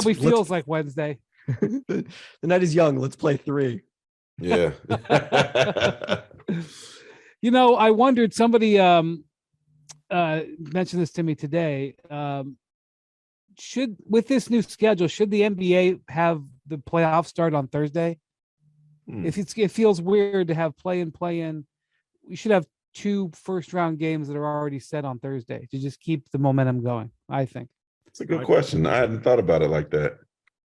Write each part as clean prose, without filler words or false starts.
probably feels like Wednesday. The night is young. Let's play 3. Yeah. I wondered, somebody mentioned this to me today. With this new schedule, should the NBA have the playoffs start on Thursday? If it feels weird to have play in, we should have 2 first-round games that are already set on Thursday to just keep the momentum going, I think. It's a good question. I hadn't thought about it like that.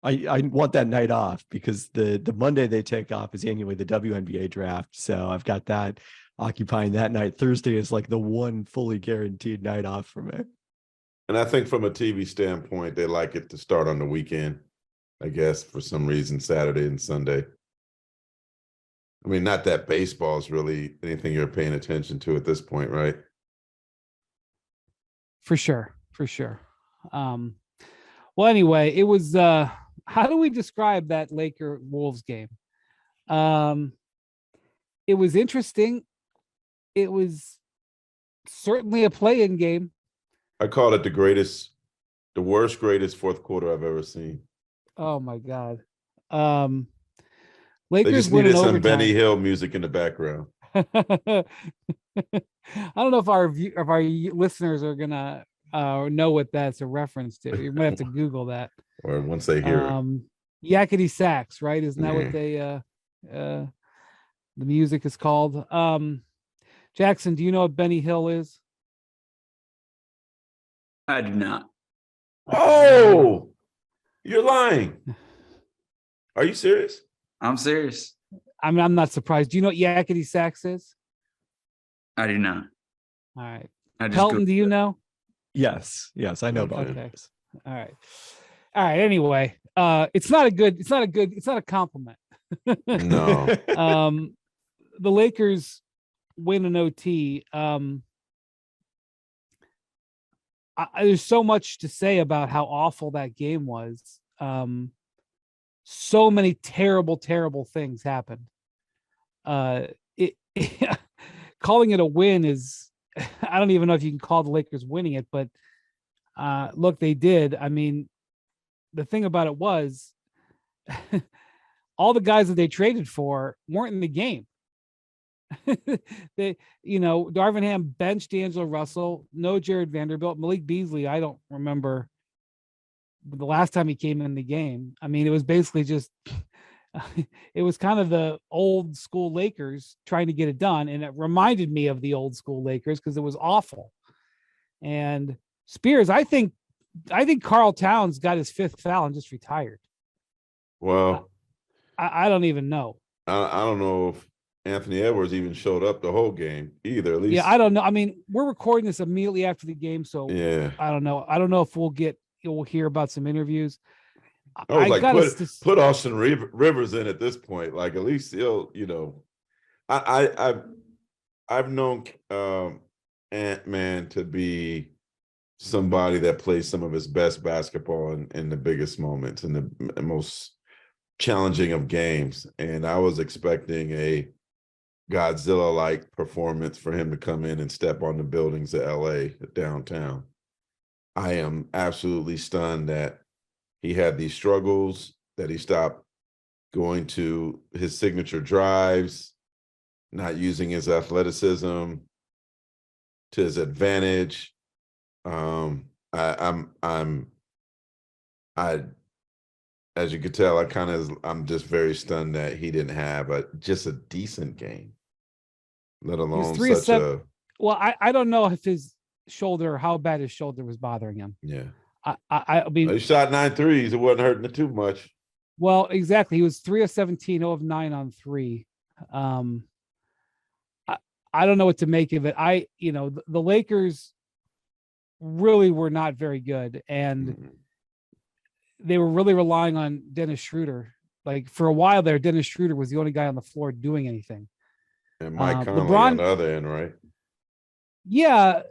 I want that night off because the Monday they take off is annually the WNBA draft. So I've got that occupying that night. Thursday is like the one fully guaranteed night off for me. And I think from a TV standpoint, they like it to start on the weekend, I guess, for some reason, Saturday and Sunday. I mean, not that baseball is really anything you're paying attention to at this point, right? For sure. Well, anyway, it was, how do we describe that Laker Wolves game? It was interesting. It was certainly a play-in game. I call it the worst, greatest fourth quarter I've ever seen. Oh my God. They Lakers just needed some overtime. Benny Hill music in the background. I don't know if our listeners are gonna know what that's a reference to. You might have to Google that. Or once they hear it. Yakety sax, right? Isn't that what they the music is called? Jackson, do you know what Benny Hill is? I do not. Oh, you're lying. Are you serious? I'm serious. I mean, I'm not surprised. Do you know what yakety sax is? I do not. All right. Pelton, do you know? Yes, I know about it. All right. Anyway, it's not a compliment. No. The Lakers win an OT. There's so much to say about how awful that game was. So many terrible things happened. Calling it a win is, I don't even know if you can call the Lakers winning it, but look, they did. I mean, the thing about it was all the guys that they traded for weren't in the game. Darvin Ham benched D'Angelo Russell, no Jared Vanderbilt, Malik Beasley. I don't remember the last time he came in the game. I mean, it was basically just, it was kind of the old school Lakers trying to get it done. And it reminded me of the old school Lakers because it was awful. And Spears, I think Karl Towns got his 5th foul and just retired. Well, I don't even know. I don't know if Anthony Edwards even showed up the whole game either. At least, yeah, I don't know. I mean, we're recording this immediately after the game, so yeah, I don't know. I don't know if we'll hear about some interviews. I was like, put Austin Rivers in at this point. Like, at least he'll, I've known Ant-Man to be somebody that plays some of his best basketball in the biggest moments, in the most challenging of games. And I was expecting a Godzilla-like performance for him to come in and step on the buildings of LA downtown. I am absolutely stunned that he had these struggles, that he stopped going to his signature drives, not using his athleticism to his advantage. As you could tell, I'm just very stunned that he didn't have just a decent game, let alone such a. Well, I don't know if his shoulder, how bad his shoulder was bothering him. Yeah. I mean, he shot 9 threes. It wasn't hurting it too much. Well, exactly. He was 3 of 17, 0 of 9 on 3. I don't know what to make of it. The Lakers really were not very good, and they were really relying on Dennis Schroeder. Like, for a while there, Dennis Schroeder was the only guy on the floor doing anything. And Mike Conley on the other end, right? Yeah,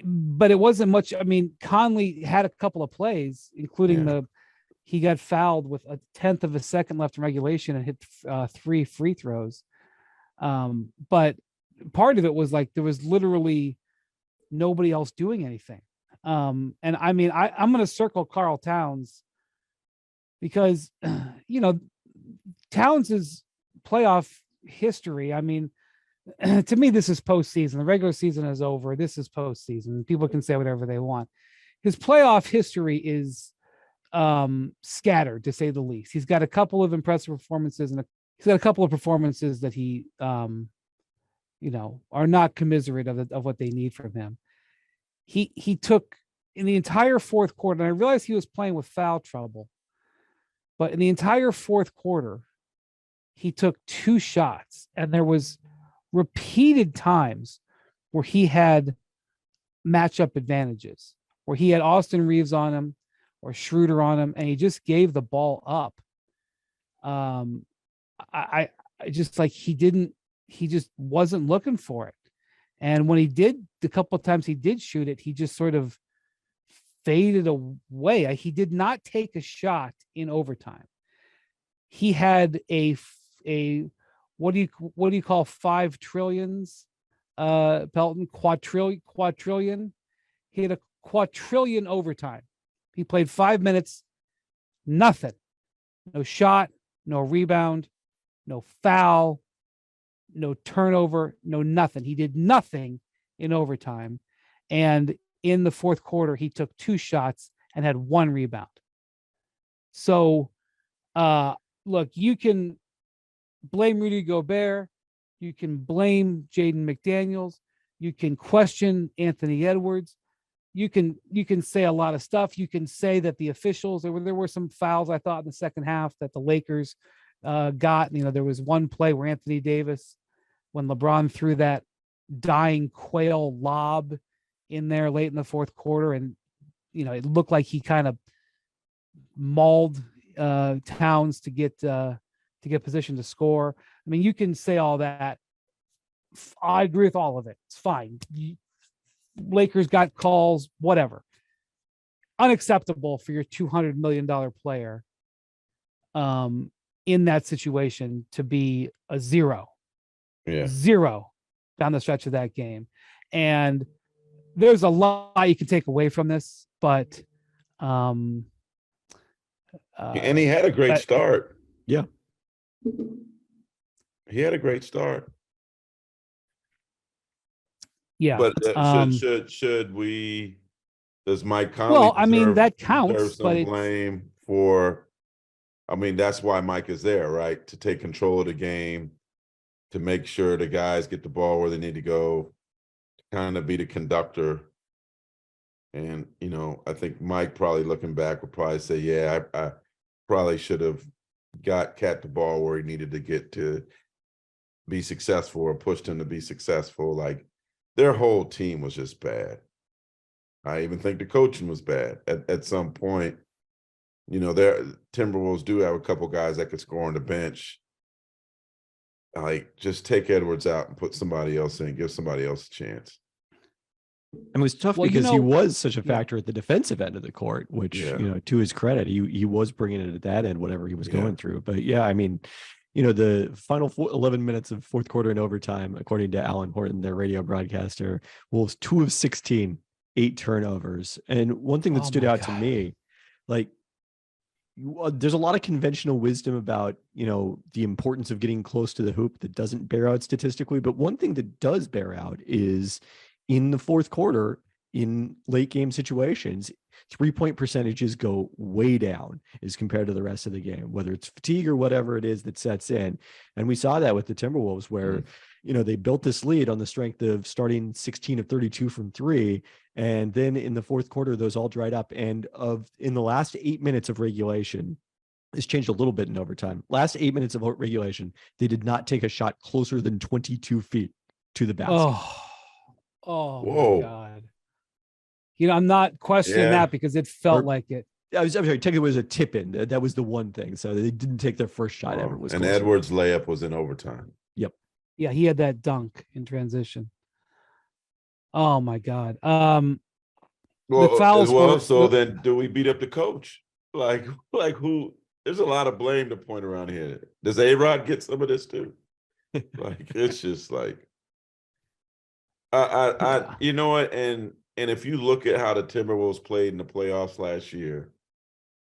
but it wasn't much. I mean, Conley had a couple of plays, including he got fouled with a 1/10 of a second left in regulation and hit 3 free throws. But part of it was like there was literally nobody else doing anything. And I mean, I'm going to circle Karl Towns because Towns' playoff history. I mean, to me, this is postseason. The regular season is over. This is postseason. People can say whatever they want. His playoff history is scattered, to say the least. He's got a couple of impressive performances, and he's got a couple of performances that he, are not commiserate of what they need from him. He took in the entire fourth quarter, and I realized he was playing with foul trouble, but in the entire fourth quarter, he took 2 shots, and there was repeated times where he had matchup advantages, where he had Austin Reeves on him or Schroeder on him, and he just gave the ball up. I just like he just wasn't looking for it. And when he did, the couple of times he did shoot it, he just sort of faded away. He did not take a shot in overtime. He had a what do you call 5 trillions? Pelton, quadrillion. He had a quadrillion overtime. He played 5 minutes, nothing, no shot, no rebound, no foul, no turnover, no nothing. He did nothing in overtime. And in the fourth quarter, he took 2 shots and had 1 rebound. So, look, you can blame Rudy Gobert. You can blame Jaden McDaniels. You can question Anthony Edwards. You can say a lot of stuff. You can say that the officials, there were some fouls, I thought, in the second half that the Lakers got. There was one play where Anthony Davis, when LeBron threw that dying quail lob in there late in the fourth quarter, and it looked like he kind of mauled Towns to get position to score. I mean, you can say all that. I agree with all of it. It's fine. Lakers got calls, whatever. Unacceptable for your $200 million player in that situation to be a zero down the stretch of that game. And there's a lot you can take away from this, but and he had a great start. Yeah. He had a great start. Yeah. But should we, does Mike Conley well, I mean, that deserve counts, some but blame for, I mean, that's why Mike is there, right? To take control of the game, to make sure the guys get the ball where they need to go, to kind of be the conductor. And, I think Mike, probably looking back, would probably say, yeah, I probably should have got Cat the ball where he needed to get to be successful, or pushed him to be successful. Like, their whole team was just bad. I even think the coaching was bad at some point. Their Timberwolves do have a couple guys that could score on the bench. Like, just take Edwards out and put somebody else in, give somebody else a chance. And it was tough because he was such a factor at the defensive end of the court, which, to his credit, he was bringing it at that end, whatever he was going through. But yeah, I mean, the final 11 minutes of fourth quarter and overtime, according to Alan Horton, their radio broadcaster, Wolves 2 of 16, 8 turnovers. And one thing that stood out to me, like, there's a lot of conventional wisdom about, the importance of getting close to the hoop that doesn't bear out statistically. But one thing that does bear out is in the fourth quarter, in late game situations, 3-point percentages go way down as compared to the rest of the game, whether it's fatigue or whatever it is that sets in. And we saw that with the Timberwolves, where, they built this lead on the strength of starting 16 of 32 from 3. And then in the fourth quarter, those all dried up. And in the last 8 minutes of regulation, it's changed a little bit in overtime. Last 8 minutes of regulation, they did not take a shot closer than 22 feet to the basket. Oh Whoa. my God. I'm not questioning that because it felt like it. I'm sorry, technically it was a tip in. That was the one thing. So they didn't take their first shot ever. And closer. Edwards' layup was in overtime. Yep. Yeah, he had that dunk in transition. Oh my God. The fouls then do we beat up the coach? Like who? There's a lot of blame to point around here. Does A-Rod get some of this too? Like, it's just like, you know what? And if you look at how the Timberwolves played in the playoffs last year,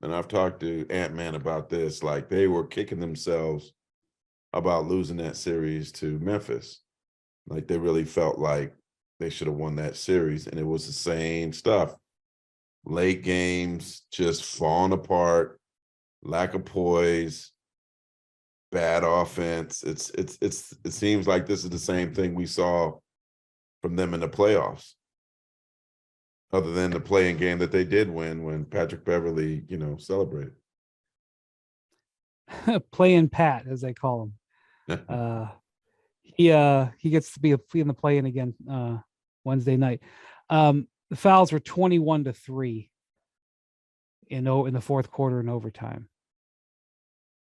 and I've talked to Ant-Man about this, like they were kicking themselves about losing that series to Memphis. Like they really felt like they should have won that series, and it was the same stuff. Late games just falling apart, lack of poise, bad offense. It seems like this is the same thing we saw from them in the playoffs. Other than the playing game that they did win when Patrick Beverly, celebrated. Playing Pat, as they call him. He gets to be in the play-in again Wednesday night. The fouls were 21-3 in the fourth quarter in overtime.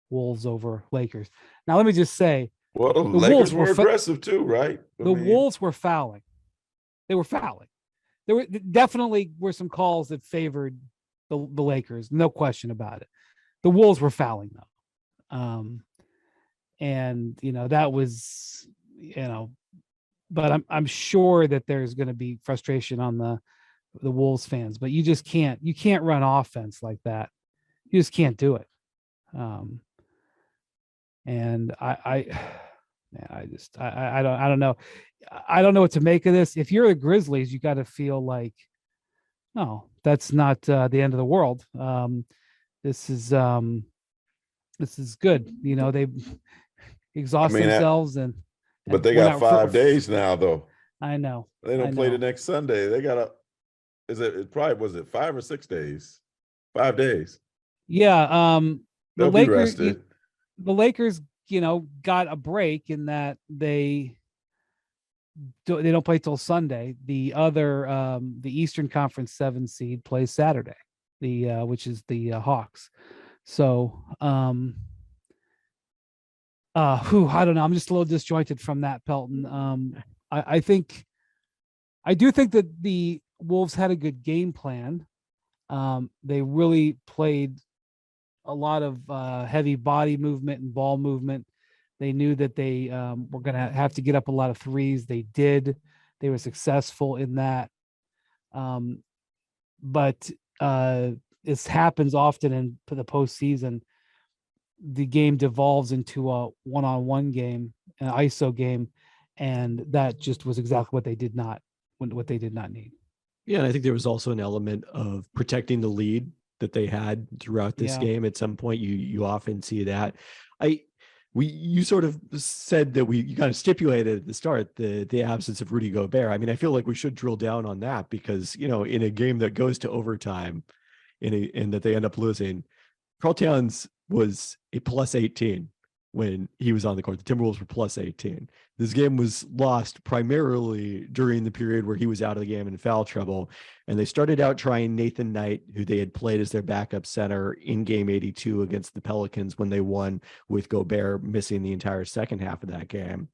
Wolves over Lakers. Now let me just say, well, the Wolves Lakers were aggressive too, right? Wolves were fouling. They were fouling. There were definitely some calls that favored the Lakers, no question about it. The Wolves were fouling though. And that was, but I'm sure that there's going to be frustration on the Wolves fans, but you can't run offense like that. You just can't do it. And I don't know. I don't know what to make of this. If you're the Grizzlies, you got to feel like, no, that's not the end of the world. This is good. They've exhausted themselves, but they got 5 days now, though. I know they don't play the next Sunday. They got was it 5 or 6 days? 5 days. Yeah. They'll be rested. The Lakers, got a break in that they don't play till Sunday. The other, the Eastern Conference 7 seed plays Saturday, which is the Hawks. So, I don't know. I'm just a little disjointed from that, Pelton. I do think that the Wolves had a good game plan. They really played a lot of heavy body movement and ball movement. They knew that they were going to have to get up a lot of threes. They did. They were successful in that. But this happens often in the postseason. The game devolves into a one-on-one game, an ISO game, and that just was exactly what they did not need. Yeah, and I think there was also an element of protecting the lead that they had throughout this game. At some point, you often see that. You sort of said that you kind of stipulated at the start the absence of Rudy Gobert. I mean, I feel like we should drill down on that because in a game that goes to overtime, and that they end up losing, Karl Towns was a plus 18 when he was on the court. The Timberwolves were plus 18. This game was lost primarily during the period where he was out of the game in foul trouble. And they started out trying Nathan Knight, who they had played as their backup center in game 82 against the Pelicans when they won, with Gobert missing the entire second half of that game.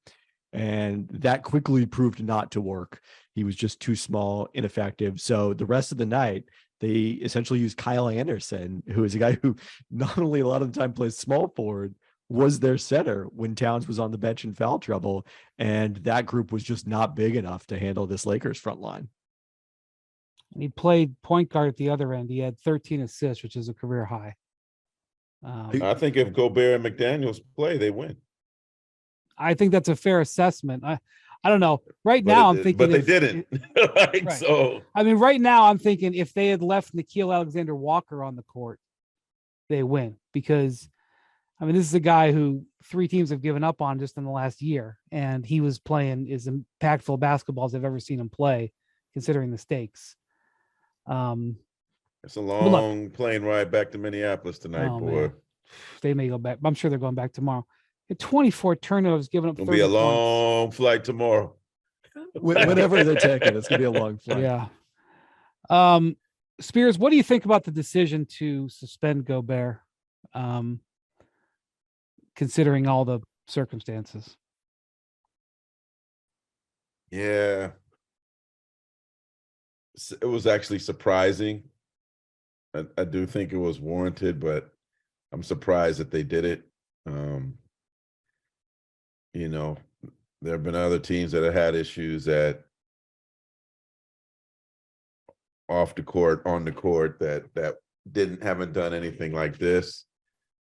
And that quickly proved not to work. He was just too small, ineffective. So the rest of the night, they essentially used Kyle Anderson, who is a guy who not only a lot of the time plays small forward, was their center when Towns was on the bench in foul trouble. And that group was just not big enough to handle this Lakers front line. And he played point guard at the other end. He had 13 assists, which is a career high. I think if Gobert and McDaniels play, they win. I think that's a fair assessment. I don't know. Right now, I'm thinking, but they didn't. Right. So I mean, right now, I'm thinking if they had left Nickeil Alexander-Walker on the court, they win, because I mean, this is a guy who 3 teams have given up on just in the last year, and he was playing as impactful basketball as I've ever seen him play, considering the stakes. It's a long plane ride back to Minneapolis tonight, boy. Man. They may go back. I'm sure they're going back tomorrow. 24 turnovers, giving up 30 points. It'll be a long flight tomorrow. Whenever they're taking, it's going to be a long flight. Yeah. Spears, what do you think about the decision to suspend Gobert, considering all the circumstances? Yeah. It was actually surprising. I do think it was warranted, but I'm surprised that they did it. There have been other teams that have had issues off the court, on the court, that haven't done anything like this.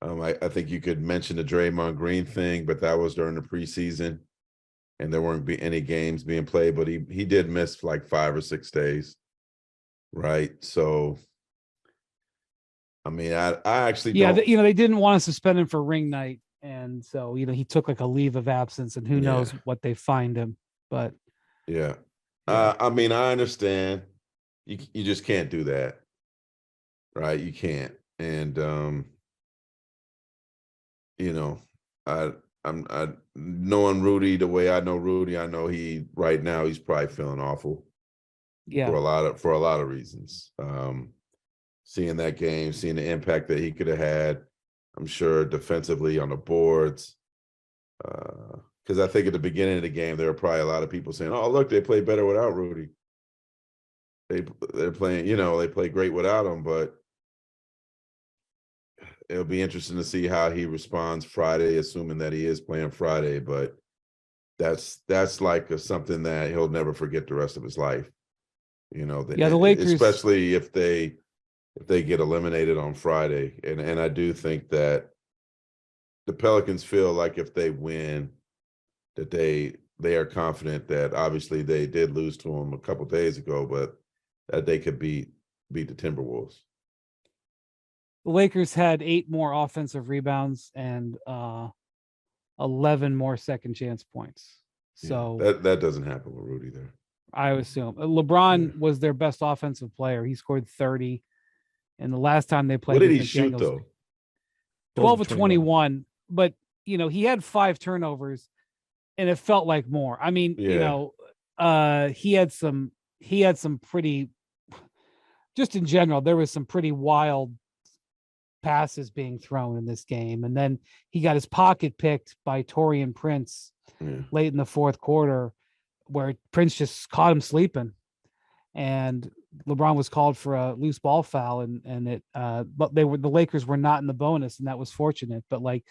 I think you could mention the Draymond Green thing, but that was during the preseason, and there weren't any games being played. But he did miss like 5 or 6 days, right? So, I mean, I actually don't. They didn't want to suspend him for ring night, and so he took like a leave of absence, and who knows what they fined him. But yeah. I mean, I understand. You just can't do that, right? You can't, and I knowing Rudy the way I know Rudy, I know right now he's probably feeling awful. Yeah. For a lot of reasons. Seeing that game, seeing the impact that he could have had, I'm sure defensively on the boards. Because I think at the beginning of the game, there were probably a lot of people saying, "Oh, look, they play better without Rudy. They're playing, they play great without him." But it'll be interesting to see how he responds Friday, assuming that he is playing Friday. But that's like something that he'll never forget the rest of his life. The Lakers, especially if they get eliminated on Friday, and I do think that the Pelicans feel like if they win, that they are confident that obviously they did lose to them a couple of days ago, but that they could beat the Timberwolves. The Lakers had 8 more offensive rebounds and 11 more second chance points. So that doesn't happen with Rudy there. I assume LeBron was their best offensive player. He scored 30. And the last time they played, what did he shoot though? 12 of 21. But he had 5 turnovers, and it felt like more. I mean, he had some pretty. Just in general, there was some pretty wild passes being thrown in this game, and then he got his pocket picked by Taurean Prince late in the fourth quarter, where Prince just caught him sleeping, and LeBron was called for a loose ball foul, but the Lakers were not in the bonus, and that was fortunate. But I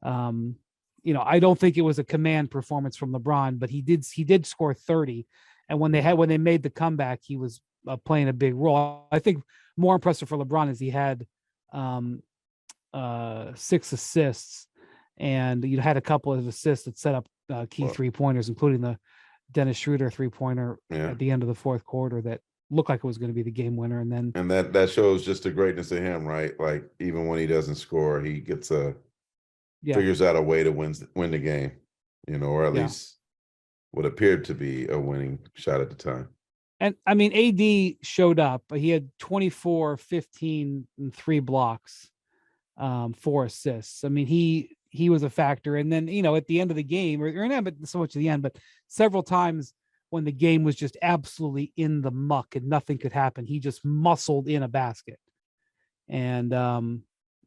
don't think it was a command performance from LeBron, but he did score 30, and when they made the comeback, he was playing a big role. I think more impressive for LeBron is he had 6 assists, and you had a couple of assists that set up key 3-pointers, including the Dennis Schroeder 3-pointer at the end of the fourth quarter that looked like it was going to be the game winner. And that shows just the greatness of him, right? Like even when he doesn't score, he gets figures out a way to win the game, or at least what appeared to be a winning shot at the time. And I mean, AD showed up. He had 24, 15, and 3 blocks, 4 assists. I mean, he was a factor. And then, at the end of the game, or not so much at the end, but several times when the game was just absolutely in the muck and nothing could happen, he just muscled in a basket. And I'm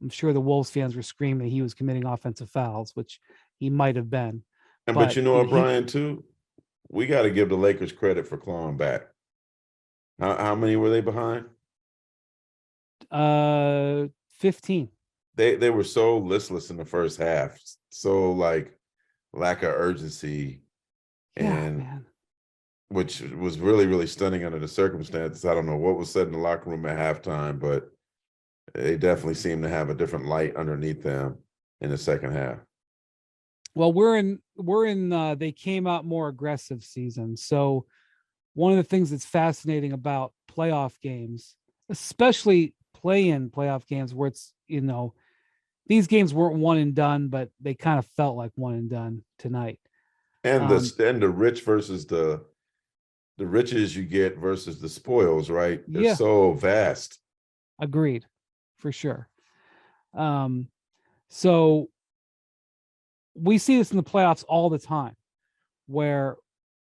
sure the Wolves fans were screaming that he was committing offensive fouls, which he might have been. But you know what, Brian, too? We got to give the Lakers credit for clawing back. How many were they behind? 15. They were so listless in the first half, so like lack of urgency, and which was really, really stunning under the circumstances. I don't know what was said in the locker room at halftime, but they definitely seemed to have a different light underneath them in the second half. Well, we're in they came out more aggressive season. So one of the things that's fascinating about playoff games, especially play-in playoff games where it's, these games weren't one and done, but they kind of felt like one and done tonight. And the rich versus the riches you get versus the spoils, right? They're so vast. Agreed, for sure. So we see this in the playoffs all the time, where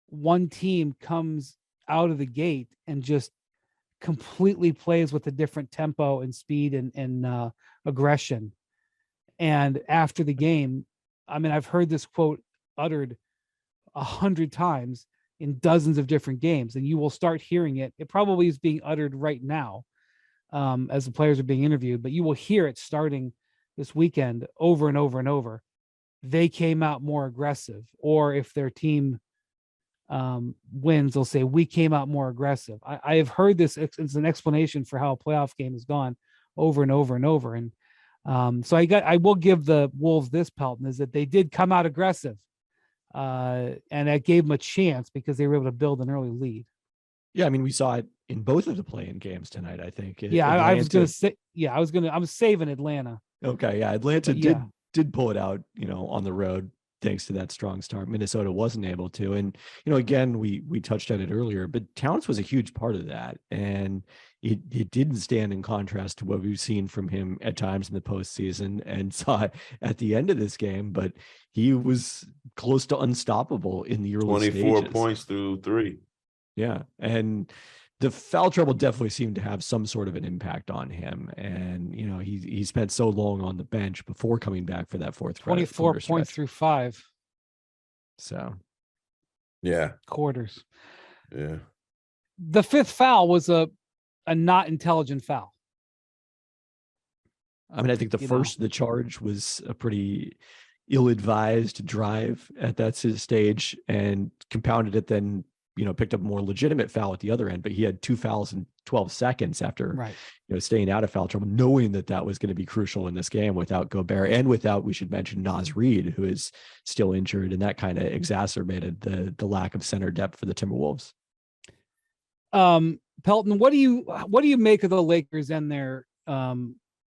one team comes out of the gate and just completely plays with a different tempo and speed and aggression. And after the game, I mean, I've heard this quote uttered 100 times in dozens of different games, and you will start hearing it. It probably is being uttered right now as the players are being interviewed, but you will hear it starting this weekend over and over and over. They came out more aggressive, or if their team wins, they'll say, we came out more aggressive. I have heard this. It's an explanation for how a playoff game has gone over and over and over. And so I will give the Wolves this, Pelton, is that they did come out aggressive, and that gave them a chance because they were able to build an early lead. Yeah, I mean, we saw it in both of the play-in games tonight, I think. Yeah, I was going to say, I'm saving Atlanta. Okay, yeah, Atlanta yeah. did pull it out, on the road thanks to that strong start. Minnesota wasn't able to. And, again, we touched on it earlier, but Towns was a huge part of that. And it didn't stand in contrast to what we've seen from him at times in the postseason and saw it at the end of this game, but he was close to unstoppable in the early 24 stages. points through 3. Yeah. And the foul trouble definitely seemed to have some sort of an impact on him. And, he spent so long on the bench before coming back for that 24 points through 5. So, yeah. Quarters. Yeah. The 5th foul was a not intelligent foul. I mean, I think the charge was a pretty ill-advised drive at that stage and compounded it then, picked up a more legitimate foul at the other end, but he had 2 fouls in 12 seconds after, staying out of foul trouble, knowing that was going to be crucial in this game without Gobert and without, we should mention, Naz Reid, who is still injured, and that kind of exacerbated the lack of center depth for the Timberwolves. Pelton, what do you make of the Lakers and their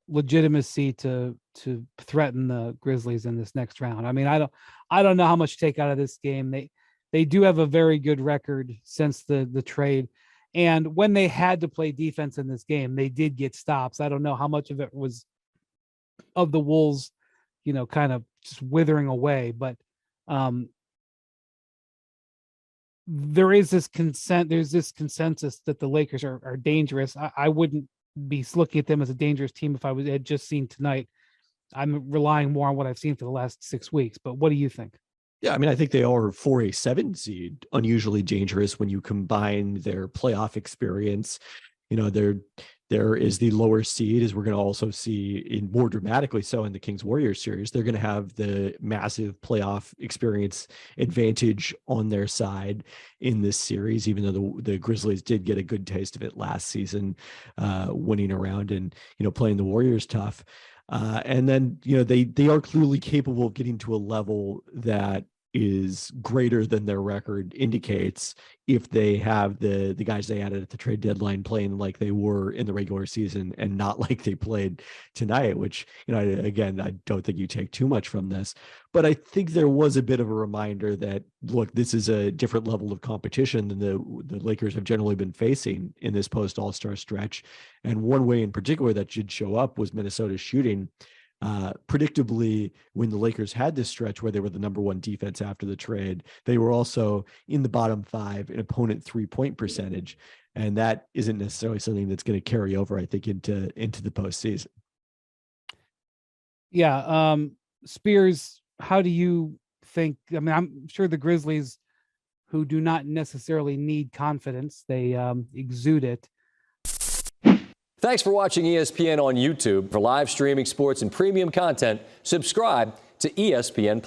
legitimacy to threaten the Grizzlies in this next round? I mean, I don't know how much to take out of this game. They do have a very good record since the trade. And when they had to play defense in this game, they did get stops. I don't know how much of it was of the Wolves, kind of just withering away. But there's this consensus that the Lakers are dangerous. I wouldn't be looking at them as a dangerous team if I had just seen tonight. I'm relying more on what I've seen for the last 6 weeks. But what do you think? Yeah, I mean, I think they are, for a 7 seed, unusually dangerous when you combine their playoff experience. There is the lower seed, as we're going to also see in more dramatically so in the Kings Warriors series. They're going to have the massive playoff experience advantage on their side in this series, even though the Grizzlies did get a good taste of it last season, winning around and, playing the Warriors tough. And then, they are clearly capable of getting to a level that is greater than their record indicates if they have the guys they added at the trade deadline playing like they were in the regular season and not like they played tonight, which, again, I don't think you take too much from this, but I think there was a bit of a reminder that, look, this is a different level of competition than the Lakers have generally been facing in this post All-Star stretch. And one way in particular that should show up was Minnesota's shooting. Predictably, when the Lakers had this stretch where they were the number 1 defense after the trade, they were also in the bottom 5 in opponent 3-point percentage. And that isn't necessarily something that's going to carry over, I think, into the postseason. Yeah. Spears, how do you think? I mean, I'm sure the Grizzlies, who do not necessarily need confidence, they exude it. Thanks for watching ESPN on YouTube. For live streaming sports and premium content, subscribe to ESPN+.